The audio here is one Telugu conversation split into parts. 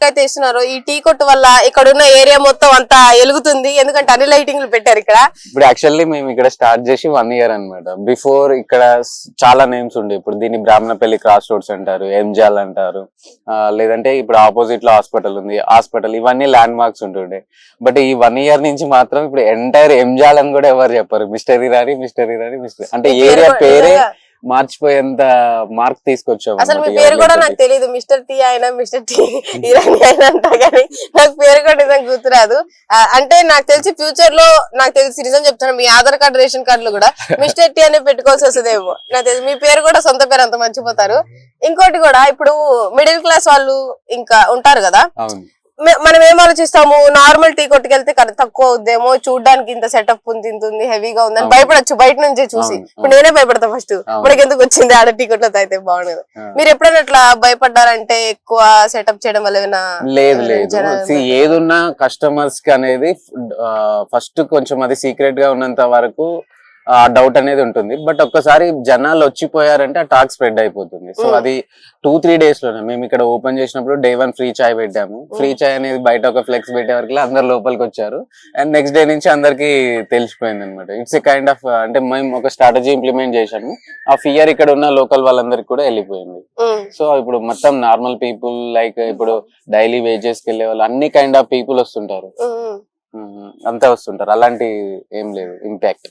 అయితే ఇస్తున్నారు ఈ టీ కొట్టు వల్ల ఇక్కడ ఉన్న ఏరియా మొత్తం అంతా ఎలుగుతుంది, ఎందుకంటే అన్ని లైటింగ్లు పెట్టారు ఇక్కడ. ఇప్పుడు యాక్చువల్లీ మేము ఇక్కడ స్టార్ట్ చేసి 1 year అన్నమాట. బిఫోర్ ఇక్కడ చాలా నేమ్స్ ఉండే. ఇప్పుడు దీన్ని బ్రాహ్మణపల్లి క్రాస్ రోడ్స్ అంటారు, ఎంజాల్ అంటారు, లేదంటే ఇప్పుడు ఆపోజిట్ లో హాస్పిటల్ ఉంది, హాస్పిటల్, ఇవన్నీ ల్యాండ్ మార్క్స్ ఉంటుండే. బట్ ఈ 1 year నుంచి మాత్రం ఇప్పుడు ఎంటైర్ ఎంజాల్ అని కూడా ఎవరు చెప్పారు, మిస్టర్ ఇరానీ అంటే ఏరియా పేరే మార్చిపోయేంత మార్క్ తీసుకొచ్చాము. అసలు మీ పేరు కూడా నాకు తెలియదు, మిస్టర్ టీ అయినా మిస్టర్ టీ ఇరానీ అయినా అంటా, కానీ నాకు పేరు కూడా నిజంగా గుర్తురాదు. అంటే నాకు తెలిసి ఫ్యూచర్ లో, నాకు తెలిసి నిజం చెప్తాను, మీ ఆధార్ కార్డు రేషన్ కార్డులు కూడా మిస్టర్ టీ అనే పెట్టుకోవాల్సి వస్తుందేమో. నాకు తెలిసి మీ పేరు కూడా సొంత పేరు అంత మర్చిపోతారు. ఇంకోటి కూడా, ఇప్పుడు మిడిల్ క్లాస్ వాళ్ళు ఇంకా ఉంటారు కదా, మనం ఏం ఆలోచిస్తాము, నార్మల్ టీ కొట్టుకెళ్తే తక్కువ అవుద్దేమో, చూడడానికి ఇంత సెటప్ ఉంది, ఇంత ఉంది, హెవీగా ఉందని భయపడచ్చు బయట నుంచి చూసి. ఇప్పుడు నేనే భయపడతా ఫస్ట్, మనకి ఎందుకు వచ్చింది ఆడ టీ కొట్లో అయితే బాగుండదు. మీరు ఎప్పుడైనా అట్లా భయపడ్డారంటే, ఎక్కువ సెటప్ చేయడం వల్ల? లేదు, ఏదున్నా కస్టమర్స్ కి అనేది ఫస్ట్ కొంచెం అది సీక్రెట్ గా ఉన్నంత వరకు ఆ డౌట్ అనేది ఉంటుంది. బట్ ఒక్కసారి జనాలు వచ్చిపోయారంటే ఆ టాక్ స్ప్రెడ్ అయిపోతుంది. సో అది 2-3 days లోనే మేము ఇక్కడ ఓపెన్ చేసినప్పుడు Day 1 ఫ్రీ చాయ్ పెట్టాము. ఫ్రీ చాయ్ అనేది బయట ఒక ఫ్లెక్స్ పెట్టే వరకు అందరు లోపలికి వచ్చారు. అండ్ నెక్స్ట్ డే నుంచి అందరికి తెలిసిపోయింది అనమాట. ఇట్స్ ఏ కైండ్ ఆఫ్, అంటే మేము ఒక స్ట్రాటజీ ఇంప్లిమెంట్ చేశాము. ఆ ఫియర్ ఇక్కడ ఉన్న లోకల్ వాళ్ళందరికి కూడా వెళ్ళిపోయింది. సో ఇప్పుడు మొత్తం నార్మల్ పీపుల్, లైక్ ఇప్పుడు డైలీ వేజెస్ కి వెళ్ళే వాళ్ళు, అన్ని కైండ్ ఆఫ్ పీపుల్ వస్తుంటారు, అంతా వస్తుంటారు. అలాంటి ఏం లేదు ఇంపాక్ట్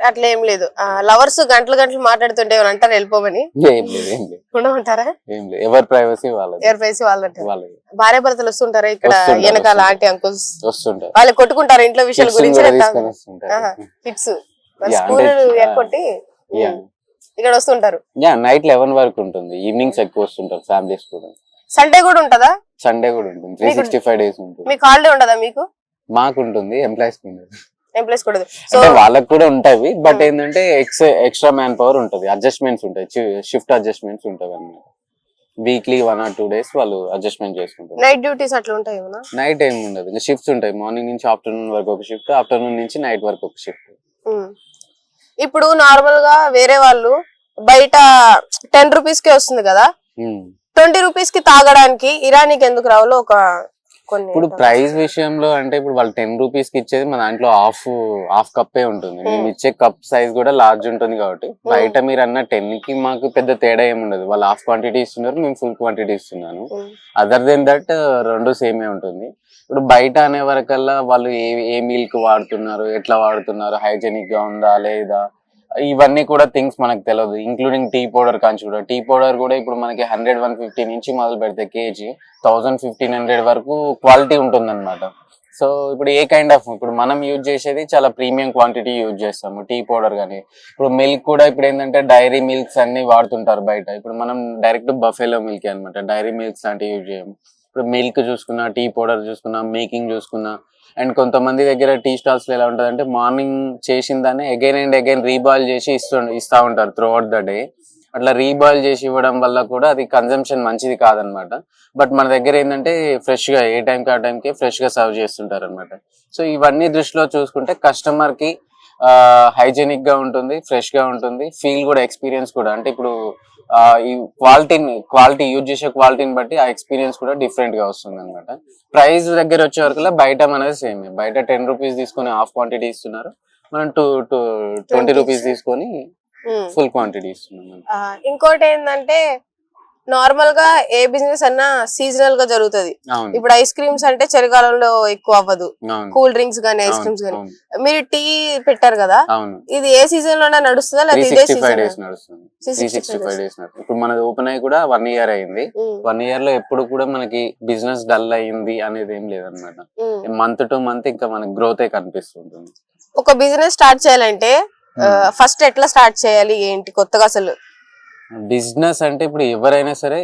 అట్లా ఏం లేదు. లవర్స్ గంటలు మాట్లాడుతుంటే అంటారు వెళ్ళిపోమని? ఉండమంటారా? ఎవరి ప్రైవసీ వాళ్ళంటే భార్య భర్తలు వస్తుంటారా ఇక్కడ? వెనకాల ఆంటీ అంకుల్స్ వస్తుంటారు, వాళ్ళు కొట్టుకుంటారు ఇంట్లో విషయాల గురించి, కిడ్స్ స్కూల్ ఎక్కొట్టి ఇక్కడ వస్తుంటారు. నైట్ 11 వరకు ఉంటుంది, ఈవినింగ్స్ ఎక్కువ వస్తుంటారు ఫ్యామిలీస్ కూడా. సండే కూడా ఉంటదా? సండే కూడా ఉంటుంది, 365 days ఉంటుంది. మీకు హాలిడే ఉండదా? మీకు? మాకు ఉంటుంది, ఎంప్లాయీస్ కి ఉండదు. ఎంప్లాయీస్ కూడా వాళ్ళకి కూడా ఉంటాయి. బట్ ఏంటంటే ఎక్స్ట్రా మ్యాన్ పవర్ ఉంటుంది, అడ్జస్ట్మెంట్స్ ఉంటాయి, షిఫ్ట్ అడ్జస్ట్మెంట్స్ ఉంటాయి అన్నమాట. వీక్లీ 1 or 2 days వాళ్ళు అడ్జస్ట్మెంట్ చేసుకుంటారు. నైట్ డ్యూటీస్ అట్లా ఉంటాయి? నైట్ ఏం ఉండదు, ఇంకా షిఫ్ట్స్ ఉంటాయి. మార్నింగ్ నుంచి ఆఫ్టర్నూన్ వరకు ఒక షిఫ్ట్, ఆఫ్టర్నూన్ నుంచి నైట్ వరకు ఒక షిఫ్ట్. ఇప్పుడు నార్మల్ గా వేరే వాళ్ళు బయట 10 rupees కే వస్తుంది కదా, 20 rupees కి తాగడానికి ఇరానీకి ఎందుకు రావాలో ఒక ఇప్పుడు ప్రైస్ విషయంలో అంటే, ఇప్పుడు వాళ్ళు 10 rupees కి ఇచ్చేది మన దాంట్లో హాఫ్ కప్పే ఉంటుంది. మేము ఇచ్చే కప్ సైజ్ కూడా లార్జ్ ఉంటుంది కాబట్టి బయట మీరు అన్న 10 కి మాకు పెద్ద తేడా ఏమి ఉండదు. వాళ్ళు హాఫ్ క్వాంటిటీ ఇస్తున్నారు, మేము ఫుల్ క్వాంటిటీ ఇస్తున్నాను. అదర్ దెన్ దట్ రెండు సేమే ఉంటుంది. ఇప్పుడు బయట అనే వరకల్లా వాళ్ళు ఏ మిల్క్ వాడుతున్నారు, ఎట్లా వాడుతున్నారు, హైజెనిక్ గా ఉందా లేదా, ఇవన్నీ కూడా థింగ్స్ మనకు తెలియదు. ఇంక్లూడింగ్ టీ పౌడర్ కాంచి కూడా, టీ పౌడర్ కూడా ఇప్పుడు మనకి 100-150 నుంచి మొదలు పెడితే కేజీ 1000-1500 వరకు క్వాలిటీ ఉంటుంది అనమాట. సో ఇప్పుడు ఏ కైండ్ ఆఫ్, ఇప్పుడు మనం యూజ్ చేసేది చాలా ప్రీమియం క్వాంటిటీ యూజ్ చేస్తాము టీ పౌడర్ కానీ. ఇప్పుడు మిల్క్ కూడా ఇప్పుడు ఏంటంటే డైరీ మిల్క్స్ అన్ని వాడుతుంటారు బయట. ఇప్పుడు మనం డైరెక్ట్ బఫెలో మిల్క్ అనమాట, డైరీ మిల్క్స్ లాంటివి యూజ్ చేయము. ఇప్పుడు మిల్క్ చూసుకున్నా, టీ పౌడర్ చూసుకున్నా, మేకింగ్ చూసుకున్నా. అండ్ కొంతమంది దగ్గర టీ స్టాల్స్ లో ఎలా ఉంటుంది అంటే, మార్నింగ్ చేసిన దాన్ని అగైన్ అండ్ అగైన్ రీబాయిల్ చేసి ఇస్తా ఉంటారు త్రూ అవుట్ ద డే. అట్లా రీబాయిల్ చేసి ఇవ్వడం వల్ల కూడా అది కన్జంప్షన్ మంచిది కాదనమాట. బట్ మన దగ్గర ఏంటంటే ఫ్రెష్ గా ఏ టైంకి ఆ టైంకి ఫ్రెష్ గా సర్వ్ చేస్తుంటారు అనమాట. సో ఇవన్నీ దృష్టిలో చూసుకుంటే కస్టమర్ కి హైజెనిక్ గా ఉంటుంది, ఫ్రెష్ గా ఉంటుంది, ఫీల్ కూడా, ఎక్స్పీరియన్స్ కూడా. అంటే ఇప్పుడు ఈ క్వాలిటీ యూజ్ చేసే క్వాలిటీని బట్టి ఆ ఎక్స్పీరియన్స్ కూడా డిఫరెంట్ గా వస్తుంది అనమాట. ప్రైస్ దగ్గర వచ్చే వరకు బయట మనది సేమ్. బయట 10 rupees తీసుకొని హాఫ్ క్వాంటిటీ ఇస్తున్నారు, మనం 20 rupees తీసుకొని ఫుల్ క్వాంటిటీ ఇస్తున్నాం. ఇంకోటి ఏంటంటే, నార్మల్ గా ఏ బిజినెస్ అన్నా సీజనల్ గా జరుగుతుంది. ఇప్పుడు ఐస్ క్రీమ్స్ అంటే చలికాలంలో ఎక్కువ అవ్వదు, కూల్ డ్రింక్స్ గానీ ఐస్ క్రీమ్స్ గానీ. మీరు టీ పెట్టారు కదా, ఇది ఏ సీజన్ లోనే నడుస్తుందా? 365 days నడుస్తుంది. 365 days. ఇప్పుడు మనది ఓపెన్ అయ్యి కూడా 1 year అయింది. 1 year లో ఎప్పుడు కూడా మనకి బిజినెస్ డల్ అయింది అనేది ఏం లేదనమాట. మంత్ టు మంత్ ఇంకా మనకి గ్రోత్ కనిపిస్తుంటుంది. ఒక బిజినెస్ స్టార్ట్ చేయాలంటే ఫస్ట్ ఎట్లా స్టార్ట్ చేయాలి, ఏంటి కొత్తగా అసలు? బిజినెస్ అంటే ఇప్పుడు ఎవరైనా సరే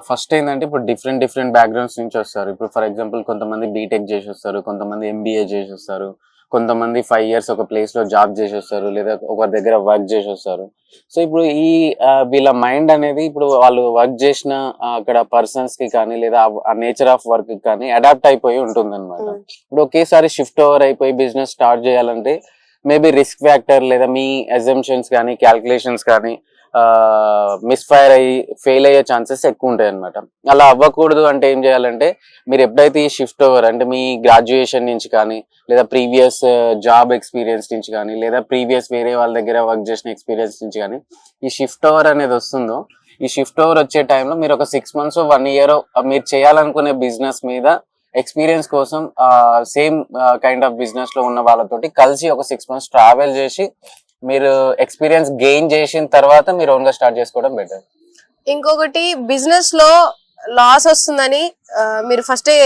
ఫస్ట్ ఏంటంటే, ఇప్పుడు డిఫరెంట్ బ్యాక్గ్రౌండ్స్ నుంచి వస్తారు. ఇప్పుడు ఫర్ ఎగ్జాంపుల్ కొంతమంది బీటెక్ చేసి వస్తారు, కొంతమంది MBA చేసి వస్తారు, కొంతమంది 5 years ఒక ప్లేస్ లో జాబ్ చేసి వస్తారు, లేదా ఒకరి దగ్గర వర్క్ చేసి వస్తారు. సో ఇప్పుడు వీళ్ళ మైండ్ అనేది ఇప్పుడు వాళ్ళు వర్క్ చేసిన అక్కడ పర్సన్స్ కి కానీ, లేదా ఆ నేచర్ ఆఫ్ వర్క్ కానీ అడాప్ట్ అయిపోయి ఉంటుంది అనమాట. ఇప్పుడు ఒకేసారి షిఫ్ట్ ఓవర్ అయిపోయి బిజినెస్ స్టార్ట్ చేయాలంటే మేబీ రిస్క్ ఫ్యాక్టర్, లేదా మీ అజంప్షన్స్ కానీ, క్యాల్కులేషన్స్ కానీ, మిస్ఫైర్ అయ్యి ఫెయిల్ అయ్యే ఛాన్సెస్ ఎక్కువ ఉంటాయి అనమాట. అలా అవ్వకూడదు అంటే ఏం చేయాలంటే, మీరు ఎప్పుడైతే ఈ షిఫ్ట్ ఓవర్ అంటే మీ గ్రాడ్యుయేషన్ నుంచి కానీ, లేదా ప్రీవియస్ జాబ్ ఎక్స్పీరియన్స్ నుంచి కానీ, లేదా ప్రీవియస్ వేరే వాళ్ళ దగ్గర వర్క్ చేసిన ఎక్స్పీరియన్స్ నుంచి కానీ ఈ షిఫ్ట్ ఓవర్ అనేది వస్తుందో, ఈ షిఫ్ట్ ఓవర్ వచ్చే టైంలో మీరు ఒక 6 months 1 year మీరు చేయాలనుకునే బిజినెస్ మీద ఎక్స్పీరియన్స్ కోసం సేమ్ కైండ్ ఆఫ్ బిజినెస్ లో ఉన్న వాళ్ళతోటి కలిసి ఒక 6 months ట్రావెల్ చేసి మీరు ఎక్స్పీరియన్స్ గెయిన్ చేసిన తర్వాత మీరు ఓన్ గా స్టార్ట్ చేసుకోవడం బెటర్. ఇంకొకటి, బిజినెస్ లో లాస్ వస్తుందని మీరు ఫస్టే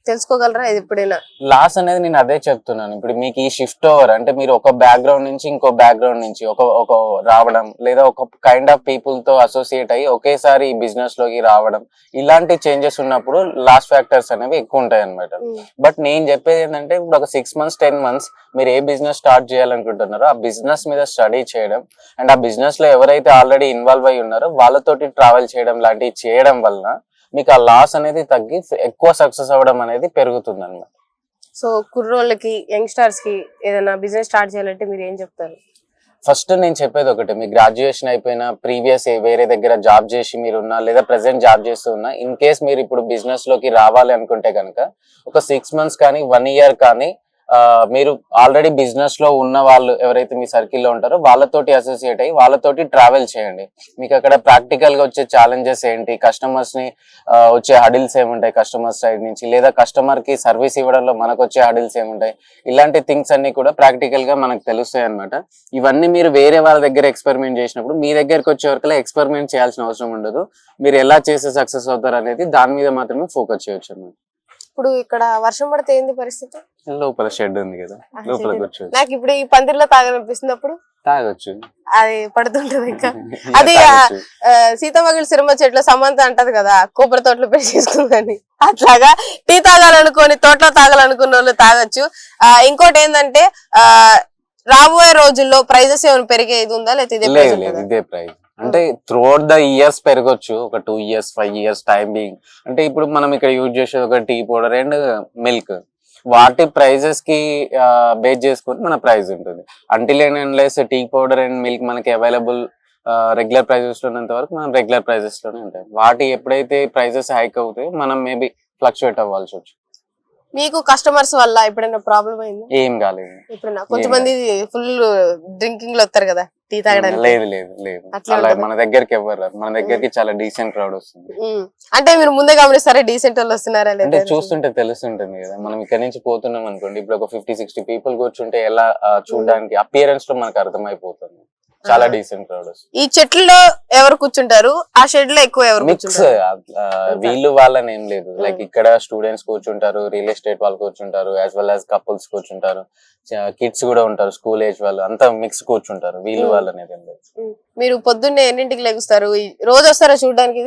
తెలుసుకోగలరా ఇది ఎప్పుడైనా? లాస్ అనేది నేను అదే చెప్తున్నాను. ఇప్పుడు మీకు ఈ షిఫ్ట్ ఓవర్ అంటే మీరు ఒక బ్యాక్గ్రౌండ్ నుంచి ఇంకో బ్యాక్గ్రౌండ్ నుంచి ఒక రావడం, లేదా ఒక కైండ్ ఆఫ్ పీపుల్ తో అసోసియేట్ అయ్యి ఒకేసారి ఈ బిజినెస్ లోకి రావడం, ఇలాంటి చేంజెస్ ఉన్నప్పుడు లాస్ ఫ్యాక్టర్స్ అనేవి ఎక్కువ ఉంటాయి అనమాట. బట్ నేను చెప్పేది ఏంటంటే, ఇప్పుడు ఒక 6 months 10 months మీరు ఏ బిజినెస్ స్టార్ట్ చేయాలనుకుంటున్నారో ఆ బిజినెస్ మీద స్టడీ చేయడం, అండ్ ఆ బిజినెస్ లో ఎవరైతే ఆల్రెడీ ఇన్వాల్వ్ అయి ఉన్నారో వాళ్ళతోటి ట్రావెల్ చేయడం లాంటివి చేయడం వలన మీకు ఆ లాస్ అనేది తగ్గి ఎక్కువ సక్సెస్ అవ్వడం అనేది పెరుగుతుంది అన్నమాట. సో కుర్రోళ్ళకి, యంగ్స్టర్స్ కి ఏదైనా బిజినెస్ స్టార్ట్ చేయాలంటే మీరు ఏం చెప్తారు? ఫస్ట్ నేను చెప్పేది ఒకటి, మీ గ్రాడ్యుయేషన్ అయిపోయినా ప్రీవియస్ వేరే దగ్గర జాబ్ చేసి మీరున్నా, లేదా ప్రెసెంట్ జాబ్ చేస్తూ ఉన్నా, ఇన్ కేస్ మీరు ఇప్పుడు బిజినెస్ లోకి రావాలి అనుకుంటే కనుక ఒక 6 months కానీ 1 year కానీ మీరు ఆల్రెడీ బిజినెస్ లో ఉన్న వాళ్ళు ఎవరైతే మీ సర్కిల్లో ఉంటారో వాళ్ళతోటి అసోసియేట్ అయ్యి వాళ్ళతోటి ట్రావెల్ చేయండి. మీకు అక్కడ ప్రాక్టికల్ గా వచ్చే ఛాలెంజెస్ ఏంటి, కస్టమర్స్ ని వచ్చే హడిల్స్ ఏముంటాయి కస్టమర్ సైడ్ నుంచి, లేదా కస్టమర్ కి సర్వీస్ ఇవ్వడంలో మనకు వచ్చే హడిల్స్ ఏముంటాయి, ఇలాంటి థింగ్స్ అన్ని కూడా ప్రాక్టికల్ గా మనకు తెలుస్తాయి అనమాట. ఇవన్నీ మీరు వేరే వాళ్ళ దగ్గర ఎక్స్పెరిమెంట్ చేసినప్పుడు మీ దగ్గరకు వచ్చే వరకు ఎక్స్పెరిమెంట్ చేయాల్సిన అవసరం ఉండదు. మీరు ఎలా చేస్తే సక్సెస్ అవుతారు అనేది దాని మీద మాత్రమే ఫోకస్ చేయొచ్చు అన్నమాట. ఇప్పుడు ఇక్కడ వర్షం పడితే ఏంది పరిస్థితి? లోపల షెడ్ ఉంది కదా, లోపల కూర్చోవచ్చు. నాకు ఇప్పుడు ఈ పందిరిలో తాగనిపిస్తుంది, అప్పుడు తాగొచ్చు, అది పడుతుంటది ఇంకా. అది సీతమగిలి సిరిమ చెట్లు సమంత అంటది కదా, కొబ్బరి తోటలో పెట్టి చేసుకుందని, అట్లాగా టీ తాగాలనుకోని తోటలో తాగాలనుకున్న వాళ్ళు తాగొచ్చు. ఇంకోటి ఏంటంటే రాబోయే రోజుల్లో ప్రైజెస్ ఏమైనా పెరిగే ఇది ఉందా, లేకపోతే ఇదే ప్రైస్? అంటే త్రూఅవుట్ ద ఇయర్స్ పెరగొచ్చు, ఒక 2 years 5 years టైం బీయింగ్. అంటే ఇప్పుడు మనం ఇక్కడ యూజ్ చేసేది ఒక టీ పౌడర్ అండ్ మిల్క్, వాటి ప్రైజెస్ కి బేస్ చేసుకుని మన ప్రైస్ ఉంటుంది. Until and unless tea powder and milk మనకి అవైలబుల్ రెగ్యులర్ ప్రైజెస్ లో ఉన్నంత వరకు మనం రెగ్యులర్ ప్రైజెస్ లోనే ఉంటాయి. వాటి ఎప్పుడైతే ప్రైజెస్ హైక్ అవుతాయో మనం మేబీ ఫ్లక్చువేట్ అవ్వాల్సి వచ్చు. మీకు కస్టమర్స్ వల్ల ఎప్పుడైనా ప్రాబ్లం అయింది? ఏం కాలేదు. ఎప్పుడైనా కొంతమంది ఫుల్ డ్రింకింగ్ లో వస్తారు కదా టీ తాగడానికి? లేదు లేదు లేదు, అలా మన దగ్గరికి ఎవరు రారు. మన దగ్గరికి చాలా డీసెంట్ క్రౌడ్ వస్తుంది. అంటే మీరు ముందే గమనిస్తారా డీసెంట్ వాళ్ళు వస్తున్నారా? అంటే చూస్తుంటే తెలుస్తుంటుంది కదా. మనం ఇక్కడ నుంచి పోతున్నాం అనుకోండి, ఇప్పుడు ఒక 50-60 people కూర్చుంటే ఎలా చూడడానికి అపియరెన్స్ లో మనకు అర్థమైపోతుంది. చాలా డీసెంట్ క్రౌడ్ వస్తుంది. ఈ చెట్లలో ఎవరు కూర్చుంటారు, ఆ షెడ్ లో ఎక్కువ ఎవరు మిక్స్, వీళ్ళు వాళ్ళని ఏం లేదు. లైక్ ఇక్కడ స్టూడెంట్స్ కూర్చుంటారు, రియల్ ఎస్టేట్ వాళ్ళు కూర్చుంటారు, యాజ్ వెల్ యాజ్ కపుల్స్ కూర్చుంటారు, కిడ్స్ కూడా ఉంటారు, స్కూల్ ఏజ్ వాళ్ళు, అంతా మిక్స్ కూర్చుంటారు. వీళ్ళు వాళ్ళు అనేది ఏం లేదు. మీరు పొద్దున్నే ఎన్నింటికి లెగుస్తారు? రోజు వస్తారా చూడడానికి?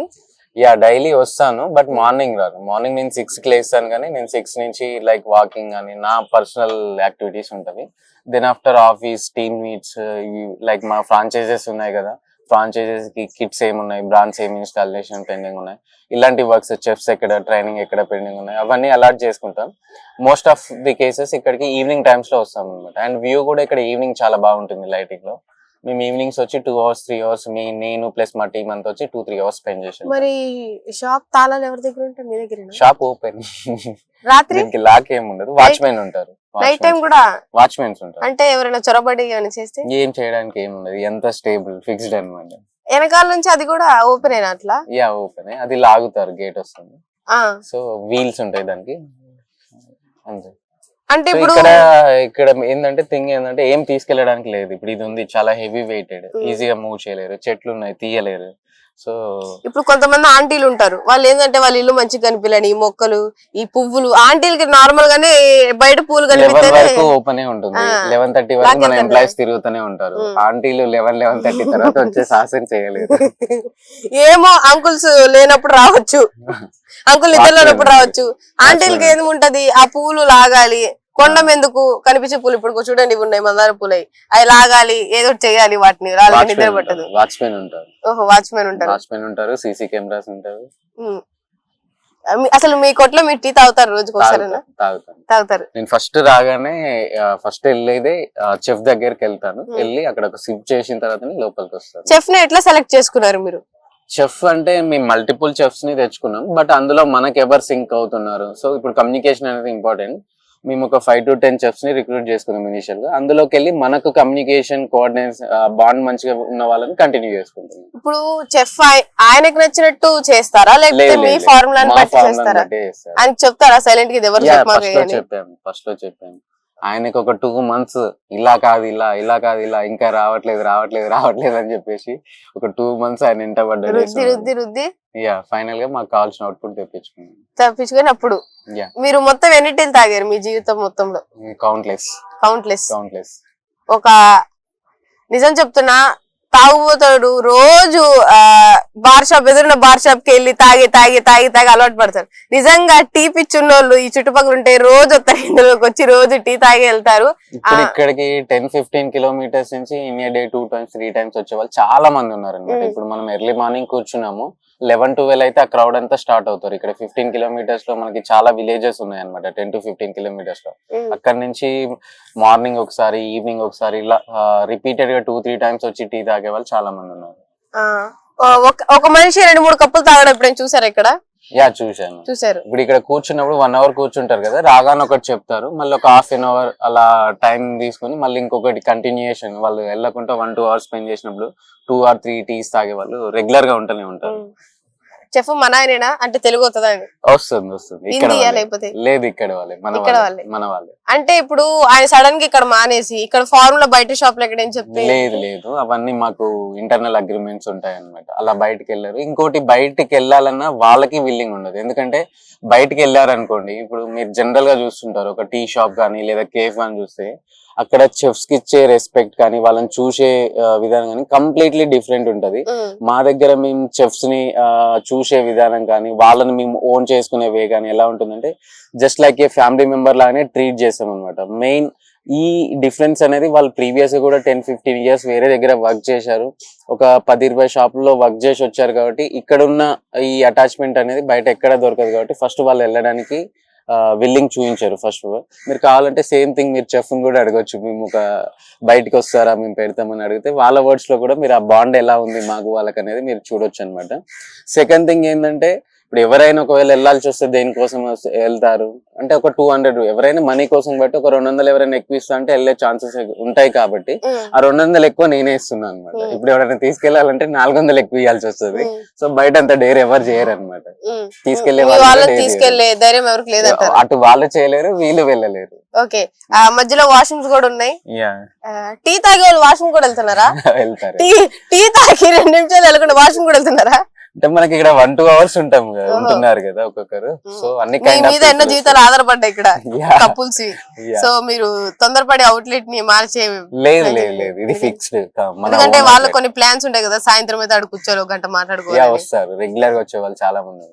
యా, డైలీ వస్తాను, బట్ మార్నింగ్ రాను. మార్నింగ్ నేను 6కి లేస్తాను, కానీ నేను 6 నుంచి లైక్ వాకింగ్ అని నా పర్సనల్ యాక్టివిటీస్ ఉంటవి. Then after office team meets, like మా ఫ్రాంచైజెస్ ఉన్నాయి కదా, ఫ్రాంచైజెస్ కి కిట్స్ ఏమున్నాయి, బ్రాండ్స్ ఏమి ఇన్స్టాలేషన్ పెండింగ్ ఉన్నాయి, ఇలాంటి వర్క్స్, చెఫ్స్ ఎక్కడ ట్రైనింగ్ ఎక్కడ పెండింగ్ ఉన్నాయి, అవన్నీ అలాట్ చేసుకుంటాం. మోస్ట్ ఆఫ్ ది కేసెస్ ఇక్కడికి ఈవినింగ్ టైమ్స్ లో వస్తాం అనమాట. అండ్ వ్యూ కూడా ఇక్కడ ఈవినింగ్ చాలా బాగుంటుంది లైటింగ్ లో. మేము ఈవినింగ్స్ వచ్చి 2 hours 3 hours నేను ప్లస్ మా టీమ్ అంతా వచ్చి 2-3 hours స్పెండ్ చేసాం. మరి షాప్ తాళాలు ఎవరి దగ్గర ఉంటాయి? మీ దగ్గర? షాప్ ఓపెన్, రాత్రి దీనికి లాక్ ఏమి ఉండదు. వాచ్మెన్ ఉంటారు, నైట్ టైం కూడా వాచ్మెన్స్ ఉంటారు. అంటే ఎవరైనా చొరబడి చేస్తే ఏం చేయడానికి ఏమి ఉండదు, ఎంత స్టేబుల్ ఫిక్స్డ్ అనమాట. వెనకాల నుంచి అది కూడా ఓపెన్ అయినా అట్లా? యా ఓపెన్, అది లాగుతారు, గేట్ వస్తుంది, సో వీల్స్ ఉంటాయి దానికి అంతే. అంటే ఇప్పుడు ఇక్కడ ఏంటంటే థింగ్ ఏంటంటే ఏం తీసుకెళ్ళడానికి లేదు. ఇప్పుడు ఇది ఉంది, చాలా హెవీ వెయిటెడ్, ఈజీగా మూవ్ చేయలేరు, చెట్లు ఉన్నాయి తీయలేరు. సో ఇప్పుడు కొంతమంది ఆంటీలు ఉంటారు, వాళ్ళు ఏంటంటే వాళ్ళ ఇల్లు మంచిగా కనిపించని, ఈ మొక్కలు, ఈ పువ్వులు, ఆంటీలకి నార్మల్ గానే బయట పూలు వరకు ఓపెన్ ఉంటుంది. 11:30 వరకు మన ఎంప్లాయీస్ తిరుగుతూనే ఉంటారు. ఆంటీలు 11:30 తర్వాత వచ్చే సాహసం చేయలేదు. ఏమో అంకుల్స్ లేనప్పుడు రావచ్చు, అంకుల్ నిద్రలోనప్పుడు రావచ్చు. ఆంటీలకి ఏది ఉంటది, ఆ పువ్వులు లాగాలి, కొండం ఎందుకు కనిపించే పూలు ఇప్పుడు చూడండి ఉన్నాయి, మందార పూలు, అవి లాగాలి, ఏదో చేయాలి, వాటిని నిద్ర పట్టదు. వాచ్మెన్ ఉంటారు. ఓహో, వాచ్మెన్ ఉంటారు, సీసీ కెమెరాస్ ఉంటారు. అసలు మీ కొట్లో మీరు టీ తాగుతారు రోజుకి ఒకసారైనా? తాగుతాను. తాగుతారు. నేను ఫస్ట్ రాగానే ఫస్ట్ వెళ్ళేదే చెఫ్ దగ్గరికి వెళ్తాను. వెళ్ళి అక్కడ ఒక సిప్ చేసిన తర్వాత లోపలికి వస్తాను. చెఫ్ ని ఎట్లా సెలెక్ట్ చేసుకున్నారు మీరు? చెఫ్ అంటే మేము మల్టిపుల్ చెఫ్స్ ని తెచ్చుకున్నాం, బట్ అందులో మనకి ఎవరు సింక్ అవుతున్నారు. సో ఇప్పుడు కమ్యూనికేషన్ అనేది ఇంపార్టెంట్. మేము ఒక 5 to 10 చెఫ్స్ ని రిక్రూట్ చేసుకున్నాం ఇనిషియల్ గా. అందులోకి వెళ్ళి మనకు కమ్యూనికేషన్ కోఆర్డినేట్స్ బాండ్ మంచిగా ఉన్న వాళ్ళని కంటిన్యూ చేసుకుంటున్నాం. ఇప్పుడు చెఫ్ ఆయనకు నచ్చినట్టు చేస్తారా లేకపోతే మీ ఫార్ములాని బట్టి చేస్తారా? ఆయన చెప్తారా సైలెంట్ గా ఇది ఎవరు చెఫ్ మాకు అని? ఫస్ట్ లో చెప్పాను ఆయనకు ఒక 2 months ఇలా కాదు ఇలా, ఇలా కాదు ఇలా, ఇంకా రావట్లేదు అని చెప్పేసి ఒక 2 months ఆయన వెంట పడ్డాడు. రుద్ది ఫైనల్ గా మాకు కావాల్సిన అవుట్పుట్ తెప్పించుకొని అప్పుడు మీరు మొత్తం ఎన్ని టీలు తాగారు మీ జీవితం మొత్తంలో? కౌంట్లెస్. ఒక నిజం చెప్తున్నా, తాగుబోతాడు రోజు బార్ షాప్ ఎదురున్న బార్ షాప్ కి వెళ్ళి తాగి అలవాటు పడతారు. నిజంగా టీ పిచ్చున్నోళ్ళు ఈ చుట్టుపక్కల ఉంటే రోజు వస్తారు, ఇందులోకి వచ్చి రోజు టీ తాగి వెళ్తారు. ఇప్పుడు ఇక్కడికి 10-15 kilometers నుంచి ఇన్ డే 2 times 3 times వచ్చే వాళ్ళు చాలా మంది ఉన్నారు అనమాట. ఇప్పుడు మనం ఎర్లీ మార్నింగ్ కూర్చున్నాము, 11-12 అయితే ఆ క్రౌడ్ అంతా స్టార్ట్ అవుతారు. ఇక్కడ 15 kilometers లో మనకి చాలా విలేజెస్ ఉన్నాయి అనమాట. 10 to 15 kilometers లో అక్కడ నుంచి మార్నింగ్ ఒకసారి ఈవినింగ్ ఒకసారి ఇలా రిపీటెడ్ గా 2-3 times వచ్చి టీ తాగే వాళ్ళు చాలా మంది ఉన్నారు. ఒక మనిషి 2-3 కప్పులు తాగడం ఎప్పుడైనా చూసారు ఇక్కడ? చూసారు. ఇప్పుడు ఇక్కడ కూర్చున్నప్పుడు 1 hour కూర్చుంటారు కదా, రాగానే ఒకటి చెప్తారు, మళ్ళీ ఒక 1/2 hour అలా టైం తీసుకుని మళ్ళీ ఇంకొకటి కంటిన్యూయేషన్. వాళ్ళు వెళ్ళకుండా 1-2 hours స్పెండ్ చేసినప్పుడు 2 or 3 టీస్ తాగే వాళ్ళు రెగ్యులర్ గా ఉంటూనే ఉంటారు. చెఫ్ మన ఆయనేనా? అంటే తెలుగు వస్తుందా? వస్తుంది. లేదు, ఇక్కడ మన వాళ్ళే. అంటే ఇప్పుడు ఆయన సడన్ గా ఇక్కడ మానేసి ఇక్కడ ఫార్ములా బయట షాప్ లో ఎక్కడ చెప్తే లేదు అవన్నీ మాకు ఇంటర్నల్ అగ్రిమెంట్స్ ఉంటాయి అన్నమాట. అలా బయటకు వెళ్ళారు. ఇంకోటి బయటకు వెళ్ళాలన్నా వాళ్ళకి విల్లింగ్ ఉండదు. ఎందుకంటే బయటకు వెళ్ళారనుకోండి, ఇప్పుడు మీరు జనరల్ గా చూస్తుంటారు ఒక టీ షాప్ కానీ లేదా కేఫ్ కానీ చూస్తే అక్కడ చెఫ్స్ కి ఇచ్చే రెస్పెక్ట్ కానీ వాళ్ళని చూసే విధానం కానీ కంప్లీట్లీ డిఫరెంట్ ఉంటది. మా దగ్గర మేము చెఫ్స్ ని చూసే విధానం కానీ వాళ్ళని మేము ఓన్ చేసుకునే వే కానీ ఎలా ఉంటుందంటే జస్ట్ లైక్ ఏ ఫ్యామిలీ మెంబర్ లాగానే ట్రీట్ చేస్తాం అనమాట. మెయిన్ ఈ డిఫరెన్స్ అనేది వాళ్ళు ప్రీవియస్ గా కూడా 10-15 years వేరే దగ్గర వర్క్ చేశారు, ఒక 10-20 షాపుల్లో వర్క్ చేసి వచ్చారు. కాబట్టి ఇక్కడ ఉన్న ఈ అటాచ్మెంట్ అనేది బయట ఎక్కడ దొరకదు. కాబట్టి ఫస్ట్ వాళ్ళు వెళ్ళడానికి విల్లింగ్ చూపించారు. ఫస్ట్ మీరు కావాలంటే సేమ్ థింగ్ మీరు చెఫ్ ని కూడా అడగొచ్చు, మేము ఒక బయటకు వస్తారా మేము పెడతామని అడిగితే వాళ్ళ వర్డ్స్ లో కూడా మీరు ఆ బాండ్ ఎలా ఉంది మాకు వాళ్ళకి అనేది మీరు చూడొచ్చు అనమాట. సెకండ్ థింగ్ ఏంటంటే ఇప్పుడు ఎవరైనా ఒకవేళ వెళ్ళాల్సి వస్తే దేనికోసం వెళ్తారు అంటే ఒక 200, ఎవరైనా మనీ కోసం బట్టి ఒక 200 ఎవరైనా ఎక్కువ ఇస్తా అంటే వెళ్ళే ఛాన్సెస్ ఉంటాయి. కాబట్టి ఆ 200 ఎక్కువ నేనే ఇస్తున్నాను అనమాట. ఇప్పుడు ఎవరైనా తీసుకెళ్లాలంటే 400 ఎక్కువ ఇవ్వాల్సి వస్తుంది. సో బయట అంత డేర్ ఎవరు చేయరు అనమాట. తీసుకెళ్లే ధైర్యం ఎవరికి లేదు, అటు వాళ్ళు చేయలేరు, వీళ్ళు వెళ్ళలేరు. ఓకే, మధ్యలో వాష్రూమ్స్ కూడా ఉన్నాయి. టీ తాగే వాళ్ళు వాష్రూమ్ కూడా వెళ్తున్నారా? వెళ్తారు. టీ తాగి 2 నిమిషాలు వెళ్ళకుండా వాష్రూమ్ కూడా వెళ్తున్నారా? అంటే మనకి ఇక్కడ 1-2 hours ఉంటున్నారు కదా ఒక్కొక్కరు. సో అన్ని మీద ఎన్నో జీవితాలు ఆధారపడ్డాయి ఇక్కడ కపుల్స్. సో మీరు తొందరపడి అవుట్లెట్ ని మార్చే లేదు, ఇది ఫిక్స్డ్. ఎందుకంటే వాళ్ళు కొన్ని ప్లాన్స్ ఉంటాయి కదా, సాయంత్రం అయితే అక్కడ కూర్చోరు 1 గంట మాట్లాడుకోవాలి. వస్తారు రెగ్యులర్ గా వచ్చే వాళ్ళు చాలా మంది.